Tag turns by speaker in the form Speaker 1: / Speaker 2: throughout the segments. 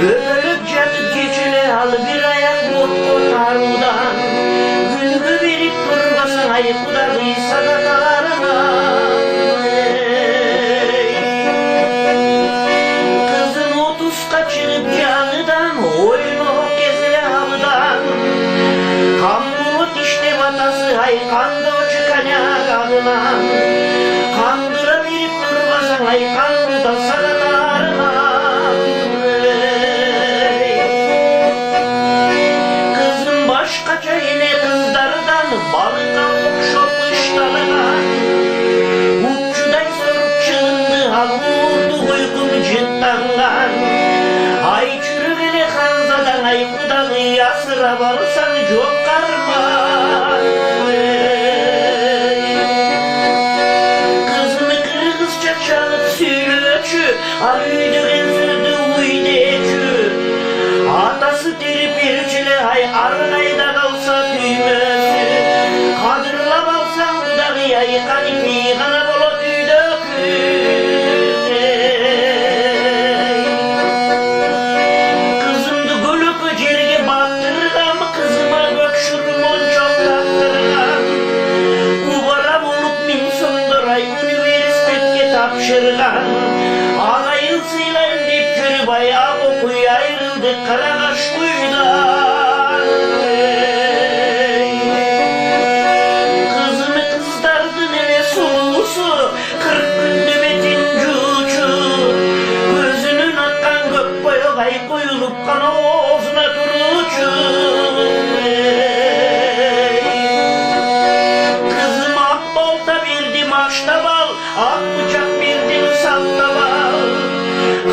Speaker 1: Bölüp yatıp geçile al bir ayak mutlu tarudan. Gülgü verip durmasın ay kudağı sadakalarına. Kızım 30 kaçırıp canıdan, oyunu geze halıdan. Kan bulut işte vatası ay kanda çıkacak adına. Kandıra verip durmasın ay kandıda sadakalarına. Başkaca yine kızlardan balına okşomuş dalına. Uççudan sorup çığındı hal vurdu uykum ciddandan. Ay çürümeli kanzadan ay kudağı yasıra varsan çok karma. Kızını kırgızca çalıp söylöçü al üydüğün sürdü uydecü. Atası diri bir çile hay arnayda kalsa tüymesi. Kadırla balsan dudağı yayıkan ipi kana bolo tüydökü. Kızımdı gülüp cirge battırgam, kızıma gökşürmon çok taktırgam. Uvara bulup min sunduray üniversiteye tapşırgan. Ağayılsıyla dip körü bayağı okuy ayrıldık karagaş kuyudan. Kızını kızdardı nene sulusu, 40 günde betin cucu. Gözünün akkan gök boyu gay koyulup kan ağzına durucu. Kızım ak balta verdim aşta bal, ak bıçak verdim salta bal.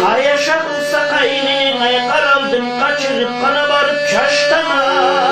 Speaker 1: Kaya şakılsa kaynının ay karaldım kaçırıp kana varıp çaştama.